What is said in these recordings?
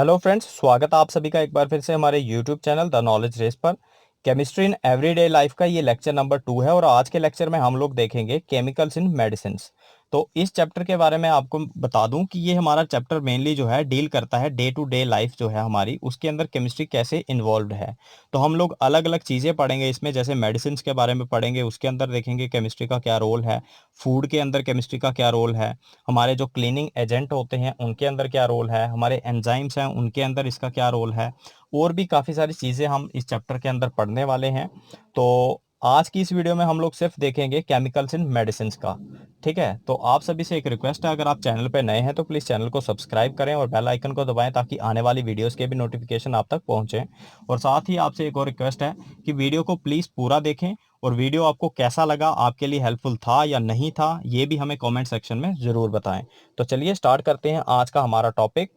Hello friends, स्वागत है आप सभी का एक बार फिर से हमारे YouTube channel the knowledge race पर। केमिस्ट्री इन एवरीडे लाइफ का ये लेक्चर नंबर 2 है और आज के लेक्चर में हम लोग देखेंगे केमिकल्स इन मेडिसिन्स। तो इस चैप्टर के बारे में आपको बता दूं कि ये हमारा चैप्टर मेनली जो है डील करता है डे टू डे लाइफ जो है हमारी, उसके अंदर केमिस्ट्री कैसे इन्वॉल्व है। तो हम लोग अलग अलग चीज़ें पढ़ेंगे इसमें, जैसे मेडिसिन के बारे में पढ़ेंगे, उसके अंदर देखेंगे केमिस्ट्री का क्या रोल है, फूड के अंदर केमिस्ट्री का क्या रोल है, हमारे जो क्लीनिंग एजेंट होते हैं उनके अंदर क्या रोल है, हमारे एंजाइम्स हैं उनके अंदर इसका क्या रोल है, और भी काफ़ी सारी चीज़ें हम इस चैप्टर के अंदर पढ़ने वाले हैं। तो आज की इस वीडियो में हम लोग सिर्फ देखेंगे केमिकल्स इन मेडिसिन का। ठीक है, तो आप सभी से एक रिक्वेस्ट है, अगर आप चैनल पर नए हैं तो प्लीज़ चैनल को सब्सक्राइब करें और बेल आइकन को दबाएं ताकि आने वाली वीडियोस के भी नोटिफिकेशन आप तक पहुंचे। और साथ ही आपसे एक और रिक्वेस्ट है कि वीडियो को प्लीज़ पूरा देखें और वीडियो आपको कैसा लगा, आपके लिए हेल्पफुल था या नहीं था, ये भी हमें कमेंट सेक्शन में ज़रूर बताएं। तो चलिए स्टार्ट करते हैं आज का हमारा टॉपिक।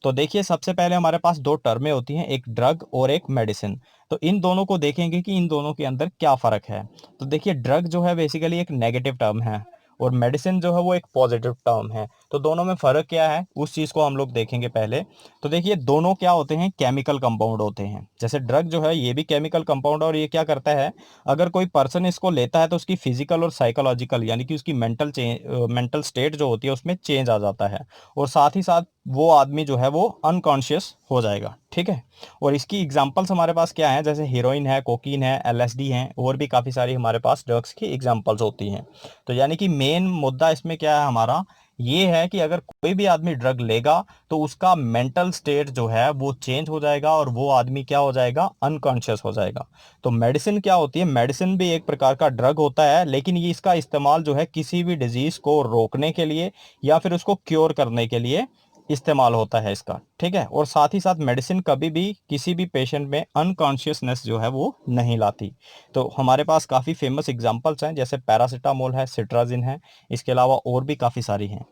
तो देखिए, सबसे पहले हमारे पास दो टर्में होती हैं, एक ड्रग और एक मेडिसिन। तो इन दोनों को देखेंगे कि इन दोनों के अंदर क्या फ़र्क है। तो देखिए, ड्रग जो है बेसिकली एक नेगेटिव टर्म है और मेडिसिन जो है वो एक पॉजिटिव टर्म है। तो दोनों में फ़र्क क्या है उस चीज़ को हम लोग देखेंगे पहले। तो देखिए, दोनों क्या होते हैं, केमिकल कंपाउंड होते हैं। जैसे ड्रग जो है ये भी केमिकल कंपाउंड, और ये क्या करता है, अगर कोई पर्सन इसको लेता है तो उसकी फिजिकल और साइकोलॉजिकल यानी कि उसकी मेंटल स्टेट जो होती है उसमें चेंज आ जाता है, और साथ ही साथ वो आदमी जो है वो अनकॉन्शियस हो जाएगा। ठीक है, और इसकी एग्जांपल्स हमारे पास क्या है, जैसे हीरोइन है, कोकीन है, एलएसडी है, और भी काफ़ी सारी हमारे पास ड्रग्स की एग्जांपल्स होती हैं। तो यानी कि मेन मुद्दा इसमें क्या है हमारा, ये है कि अगर कोई भी आदमी ड्रग लेगा तो उसका मेंटल स्टेट जो है वो चेंज हो जाएगा और वो आदमी क्या हो जाएगा, अनकॉन्शियस हो जाएगा। तो मेडिसिन क्या होती है, मेडिसिन भी एक प्रकार का ड्रग होता है, लेकिन ये इसका इस्तेमाल जो है किसी भी डिजीज को रोकने के लिए या फिर उसको क्योर करने के लिए इस्तेमाल होता है इसका। ठीक है, और साथ ही साथ मेडिसिन कभी भी किसी भी पेशेंट में अनकॉन्शियसनेस जो है वो नहीं लाती। तो हमारे पास काफ़ी फेमस एग्जांपल्स हैं, जैसे पैरासीटामोल है, सिट्राजिन है, इसके अलावा और भी काफ़ी सारी हैं।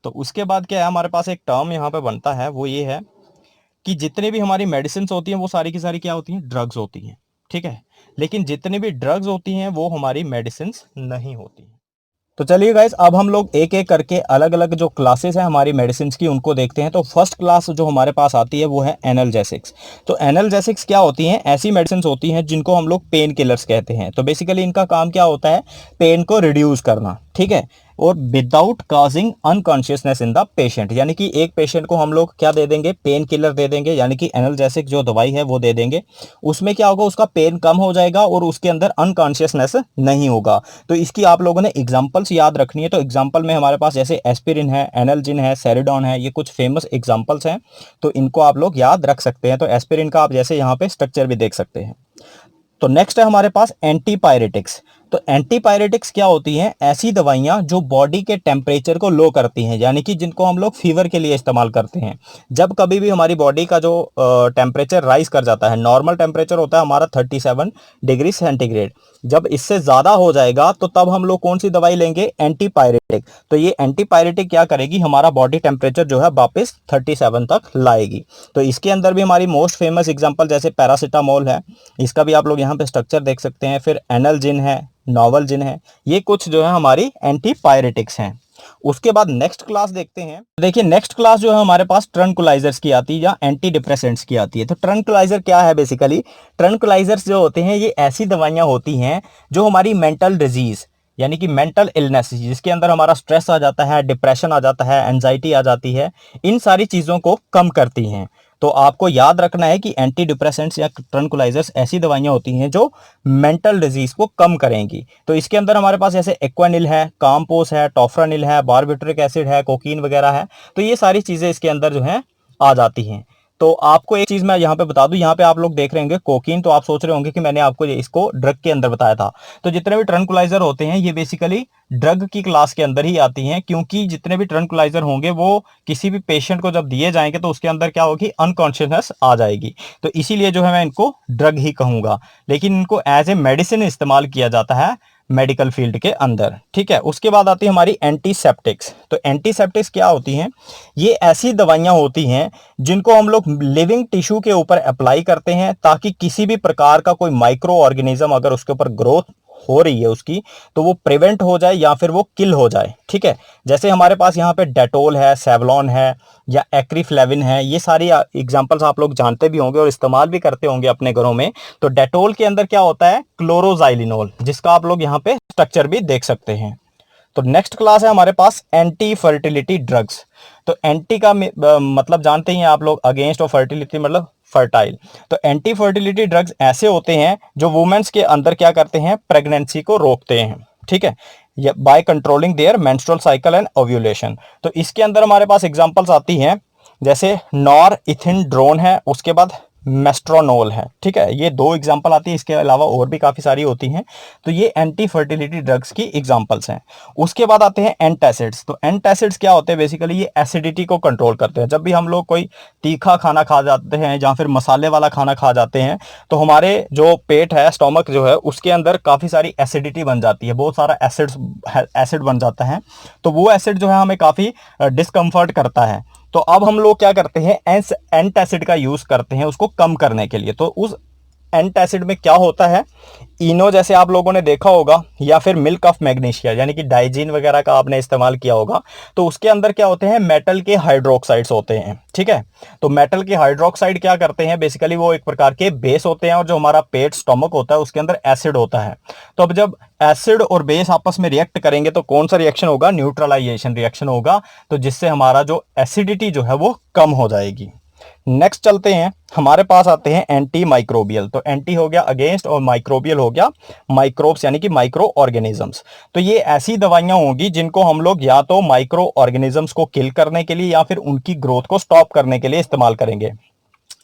तो उसके बाद क्या है, हमारे पास एक टर्म यहाँ पे बनता है, वो ये है कि जितने भी हमारी मेडिसिन होती हैं वो सारी की सारी क्या होती हैं, ड्रग्स होती हैं। ठीक है, लेकिन जितनी भी ड्रग्स होती हैं वो हमारी मेडिसिन नहीं होती हैं। तो चलिए गाइस, अब हम लोग एक एक करके अलग अलग जो क्लासेस हैं हमारी मेडिसिन की उनको देखते हैं। तो फर्स्ट क्लास जो हमारे पास आती है वो है एनाल्जेसिक्स। तो एनाल्जेसिक्स क्या होती हैं, ऐसी मेडिसिन होती हैं जिनको हम लोग पेन किलर्स कहते हैं। तो बेसिकली इनका काम क्या होता है, पेन को रिड्यूस करना। ठीक है, और without causing unconsciousness in the patient, यानी कि एक पेशेंट को हम लोग क्या दे देंगे, पेन किलर दे देंगे, यानी कि एनाल्जेसिक जो दवाई है वो दे देंगे। उसमें क्या होगा, उसका पेन कम हो जाएगा और उसके अंदर अनकॉन्शियसनेस नहीं होगा। तो इसकी आप लोगों ने एग्जांपल्स याद रखनी है। तो एग्जांपल में हमारे पास जैसे एस्पिरिन है, एनाल्जिन है, सेरिडॉन है, ये कुछ फेमस एग्जांपल्स हैं, तो इनको आप लोग याद रख सकते हैं। तो एस्पिरिन का आप जैसे यहाँ पे स्ट्रक्चर भी देख सकते हैं। तो नेक्स्ट है हमारे पास एंटीपायरेटिक्स। तो एंटीपायरेटिक्स क्या होती हैं, ऐसी दवाइयां जो बॉडी के टेम्परेचर को लो करती हैं, यानी कि जिनको हम लोग फीवर के लिए इस्तेमाल करते हैं। जब कभी भी हमारी बॉडी का जो टेम्परेचर राइज कर जाता है, नॉर्मल टेम्परेचर होता है हमारा 37 डिग्री सेंटीग्रेड, जब इससे ज़्यादा हो जाएगा तो तब हम लोग कौन सी दवाई लेंगे, एंटीपायरेटिक। तो ये एंटीपायरेटिक क्या करेगी, हमारा बॉडी टेम्परेचर जो है वापस 37 तक लाएगी। तो इसके अंदर भी हमारी मोस्ट फेमस एग्जांपल जैसे पैरासीटामोल है, इसका भी आप लोग यहाँ पे स्ट्रक्चर देख सकते हैं। फिर एनाल्जिन है, नोवाल्जिन है, ये कुछ जो है हमारी एंटीपायरेटिक्स हैं। उसके बाद नेक्स्ट क्लास देखते हैं। देखिए, नेक्स्ट क्लास जो है हमारे पास ट्रंकुलाइजर्स की आती है या एंटी डिप्रेसेंट्स की आती है। तो ट्रंकुलाइजर क्या है, बेसिकली ट्रंकुलाइजर्स जो होते हैं ये ऐसी दवाइयां होती हैं जो हमारी मेंटल डिजीज यानी कि मेंटल इलनेस, जिसके अंदर हमारा स्ट्रेस आ जाता है, डिप्रेशन आ जाता है, एंजाइटी आ जाती है, इन सारी चीज़ों को कम करती हैं। तो आपको याद रखना है कि एंटी डिप्रेसेंट्स या ट्रंकुलाइजर्स ऐसी दवाइयां होती हैं जो मेंटल डिजीज को कम करेंगी। तो इसके अंदर हमारे पास जैसे एक्वानिल है, काम्पोस है, टॉफ्रानिल है, बारबिट्रिक एसिड है, कोकीन वगैरह है। तो ये सारी चीज़ें इसके अंदर जो है आ जाती हैं। तो आपको एक चीज मैं यहाँ पे बता दूं, यहाँ पे आप लोग देख रहे होंगे कोकीन, तो आप सोच रहे होंगे कि मैंने आपको इसको ड्रग के अंदर बताया था। तो जितने भी ट्रंकुलाइजर होते हैं ये बेसिकली ड्रग की क्लास के अंदर ही आती हैं, क्योंकि जितने भी ट्रंकुलाइजर होंगे वो किसी भी पेशेंट को जब दिए जाएंगे तो उसके अंदर क्या होगी, अनकॉन्शियसनेस आ जाएगी। तो इसीलिए जो है मैं इनको ड्रग ही कहूंगा, लेकिन इनको एज ए मेडिसिन इस्तेमाल किया जाता है मेडिकल फील्ड के अंदर। ठीक है, उसके बाद आती है हमारी एंटीसेप्टिक्स। तो एंटीसेप्टिक्स क्या होती हैं, ये ऐसी दवाइयां होती हैं जिनको हम लोग लिविंग टिश्यू के ऊपर अप्लाई करते हैं, ताकि किसी भी प्रकार का कोई माइक्रो ऑर्गेनिज्म अगर उसके ऊपर ग्रोथ हो रही है उसकी, तो वो प्रिवेंट हो जाए या फिर वो किल हो जाए। ठीक है, जैसे हमारे पास यहाँ पे डेटोल है, सेवलॉन है या एक्रीफ्लेविन है, ये सारी एग्जांपल्स आप लोग जानते भी होंगे और इस्तेमाल भी करते होंगे अपने घरों में। तो डेटोल के अंदर क्या होता है, क्लोरोजाइलिनोल, जिसका आप लोग यहाँ पे स्ट्रक्चर भी देख सकते हैं। तो नेक्स्ट क्लास है हमारे पास एंटी फर्टिलिटी ड्रग्स। तो एंटी का मतलब जानते ही हैं आप लोग, अगेंस्ट ऑफ फर्टिलिटी मतलब फर्टाइल। तो एंटी फर्टिलिटी ड्रग्स ऐसे होते हैं जो वुमेन्स के अंदर क्या करते हैं, प्रेगनेंसी को रोकते हैं। ठीक है, by controlling their menstrual cycle and ovulation. तो इसके अंदर हमारे पास एग्जांपल्स आती हैं, जैसे नॉर इथिनड्रोन है, उसके बाद मेस्ट्रोनोल है। ठीक है, ये दो एग्जांपल आती है, इसके अलावा और भी काफ़ी सारी होती हैं। तो ये एंटी फर्टिलिटी ड्रग्स की एग्जांपल्स हैं। उसके बाद आते हैं एंटासिड्स। तो एंटासिड्स क्या होते हैं, बेसिकली ये एसिडिटी को कंट्रोल करते हैं। जब भी हम लोग कोई तीखा खाना खा जाते हैं या फिर मसाले वाला खाना खा जाते हैं, तो हमारे जो पेट है, स्टोमक जो है, उसके अंदर काफ़ी सारी एसिडिटी बन जाती है, बहुत सारा एसिड बन जाता है। तो वो एसिड जो है हमें काफ़ी डिस्कम्फर्ट करता है। तो अब हम लोग क्या करते हैं, एंटासिड का यूज करते हैं उसको कम करने के लिए। तो उस एंटासिड में क्या होता है, इनो जैसे आप लोगों ने देखा होगा, या फिर मिल्क ऑफ मैग्नीशिया यानी कि डाइजीन वगैरह का आपने इस्तेमाल किया होगा। तो उसके अंदर क्या होते हैं, मेटल के हाइड्रोक्साइड्स होते हैं। ठीक है, तो मेटल के हाइड्रोक्साइड क्या करते हैं, बेसिकली वो एक प्रकार के बेस होते हैं, और जो हमारा पेट स्टोमक होता है उसके अंदर एसिड होता है। तो अब जब एसिड और बेस आपस में रिएक्ट करेंगे तो कौन सा रिएक्शन होगा, न्यूट्रलाइजेशन रिएक्शन होगा। तो जिससे हमारा जो एसिडिटी जो है वो कम हो जाएगी। नेक्स्ट चलते हैं, हमारे पास आते हैं एंटी माइक्रोबियल। तो एंटी हो गया अगेंस्ट और माइक्रोबियल हो गया माइक्रोब्स यानी कि माइक्रो ऑर्गेनिजम्स। तो ये ऐसी दवाइयां होंगी जिनको हम लोग या तो माइक्रो ऑर्गेनिजम्स को किल करने के लिए या फिर उनकी ग्रोथ को स्टॉप करने के लिए इस्तेमाल करेंगे।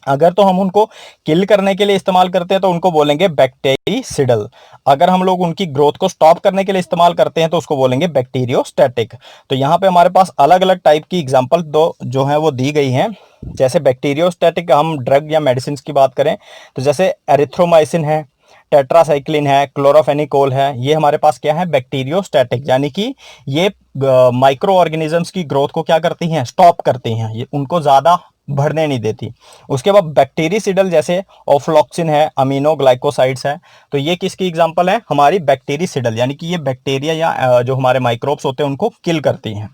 अगर तो हम उनको किल करने के लिए इस्तेमाल करते हैं तो उनको बोलेंगे बैक्टीरिसिडल। अगर हम लोग उनकी ग्रोथ को स्टॉप करने के लिए इस्तेमाल करते हैं तो उसको बोलेंगे बैक्टीरियोस्टैटिक। तो यहाँ पे हमारे पास अलग अलग टाइप की एग्जांपल दो जो है वो दी गई हैं। जैसे बैक्टीरियोस्टैटिक हम ड्रग या मेडिसिन की बात करें तो जैसे एरिथ्रोमाइसिन है, टेट्रासाइक्लिन है, क्लोरोफेनिकोल है, ये हमारे पास क्या है, बैक्टीरियोस्टैटिक, यानी कि ये माइक्रो ऑर्गेनिजम्स की ग्रोथ को क्या करती हैं, स्टॉप करती हैं, ये उनको ज़्यादा बढ़ने नहीं देती। उसके बाद बैक्टीरिसिडल जैसे ऑफ्लॉक्सिन है, अमीनो ग्लाइकोसाइड्स है। तो ये किसकी एग्जांपल है, हमारी बैक्टीरिसिडल, यानी कि ये बैक्टीरिया या जो हमारे माइक्रोब्स होते हैं उनको किल करती हैं।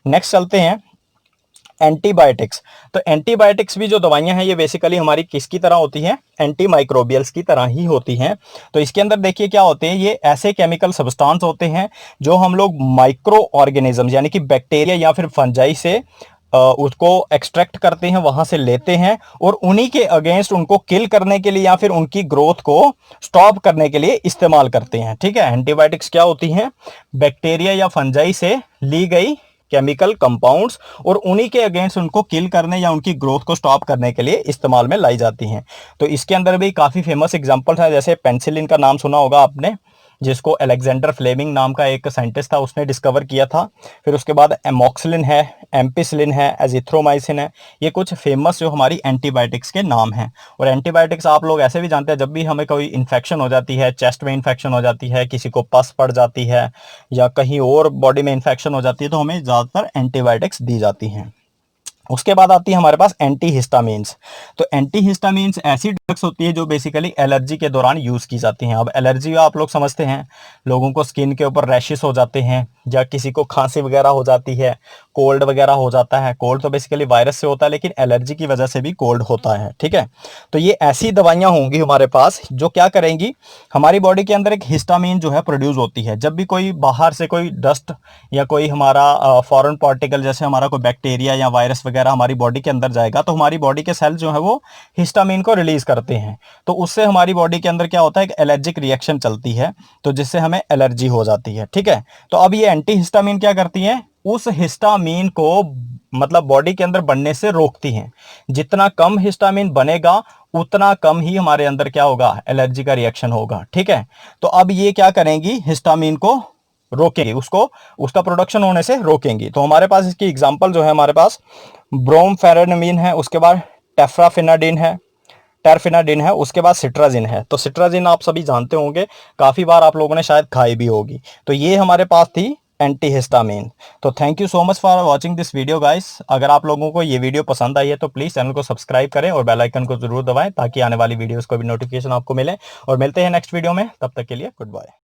नेक्स्ट चलते हैं एंटीबायोटिक्स। तो एंटीबायोटिक्स भी जो दवाइयां हैं ये बेसिकली हमारी किसकी तरह होती हैं, एंटी माइक्रोबियल्स की तरह ही होती हैं। तो इसके अंदर देखिए क्या होते हैं, ये ऐसे केमिकल सब्सटेंस होते हैं जो हम लोग माइक्रो ऑर्गेनिजम्स यानी कि बैक्टीरिया या फिर फंजाई से उसको एक्सट्रैक्ट करते हैं, वहां से लेते हैं और उन्हीं के अगेंस्ट उनको किल करने के लिए या फिर उनकी ग्रोथ को स्टॉप करने के लिए इस्तेमाल करते हैं। ठीक है, एंटीबायोटिक्स क्या होती हैं, बैक्टीरिया या फंजाई से ली गई केमिकल कंपाउंड्स और उन्हीं के अगेंस्ट उनको किल करने या उनकी ग्रोथ को स्टॉप करने के लिए इस्तेमाल में लाई जाती हैं। तो इसके अंदर भी काफ़ी फेमस एग्जांपल है, जैसे पेनिसिलिन का नाम सुना होगा आपने, जिसको अलेक्जेंडर फ्लेमिंग नाम का एक साइंटिस्ट था उसने डिस्कवर किया था। फिर उसके बाद एमॉक्सिलिन है, एम्पिसिलिन है, एजिथ्रोमाइसिन है। ये कुछ फेमस जो हमारी एंटीबायोटिक्स के नाम हैं। और एंटीबायोटिक्स आप लोग ऐसे भी जानते हैं, जब भी हमें कोई इन्फेक्शन हो जाती है, चेस्ट में इन्फेक्शन हो जाती है, किसी को पस पड़ जाती है या कहीं और बॉडी में इन्फेक्शन हो जाती है, तो हमें ज़्यादातर एंटीबायोटिक्स दी जाती हैं। उसके बाद आती है हमारे पास एंटी हिस्टामिन्स। तो एंटी हिस्टामिन्स ऐसी ड्रग्स होती है जो बेसिकली एलर्जी के दौरान यूज़ की जाती हैं। अब एलर्जी आप लोग समझते हैं, लोगों को स्किन के ऊपर रैशेस हो जाते हैं या किसी को खांसी वगैरह हो जाती है, कोल्ड वगैरह हो जाता है। कोल्ड तो बेसिकली वायरस से होता है, लेकिन एलर्जी की वजह से भी कोल्ड होता है। ठीक है, तो ये ऐसी दवाइयाँ होंगी हमारे पास जो क्या करेंगी, हमारी बॉडी के अंदर एक हिस्टामिन जो है प्रोड्यूस होती है। जब भी कोई बाहर से कोई डस्ट या कोई हमारा फॉरेन पार्टिकल जैसे हमारा कोई बैक्टीरिया या वायरस वगैरह हमारी बॉडी के अंदर जाएगा, तो हमारी बॉडी के सेल जो है वो हिस्टामिन को रिलीज करते हैं। तो उससे हमारी बॉडी के अंदर क्या होता है, एक एलर्जिक रिएक्शन चलती है, तो जिससे हमें एलर्जी हो जाती है। ठीक है, तो अब ये एंटी हिस्टामिन क्या करती है, उस हिस्टामिन को मतलब बॉडी के अंदर बनने से रोकती हैं। जितना कम हिस्टामिन बनेगा उतना कम ही हमारे अंदर क्या होगा, एलर्जी का रिएक्शन होगा। ठीक है, तो अब ये क्या करेंगी, हिस्टामिन को रोकेंगे, उसको उसका प्रोडक्शन होने से रोकेंगी। तो हमारे पास इसकी एग्जांपल जो है, हमारे पास ब्रोमफेरेनमिन है, उसके बाद टेफ्राफिनाडिन है, टेरफिनाडिन है, उसके बाद सिट्राजिन है। तो सिट्राजिन आप सभी जानते होंगे, काफ़ी बार आप लोगों ने शायद खाई भी होगी। तो ये हमारे पास थी एंटीहिस्टामिन। तो thank you so much for watching this video guys. अगर आप लोगों को ये वीडियो पसंद आई है तो प्लीज़ चैनल को सब्सक्राइब करें और बेल आइकन को जरूर दबाएं ताकि आने वाली वीडियोस को भी नोटिफिकेशन आपको मिले। और मिलते हैं नेक्स्ट वीडियो में, तब तक के लिए गुड बाय।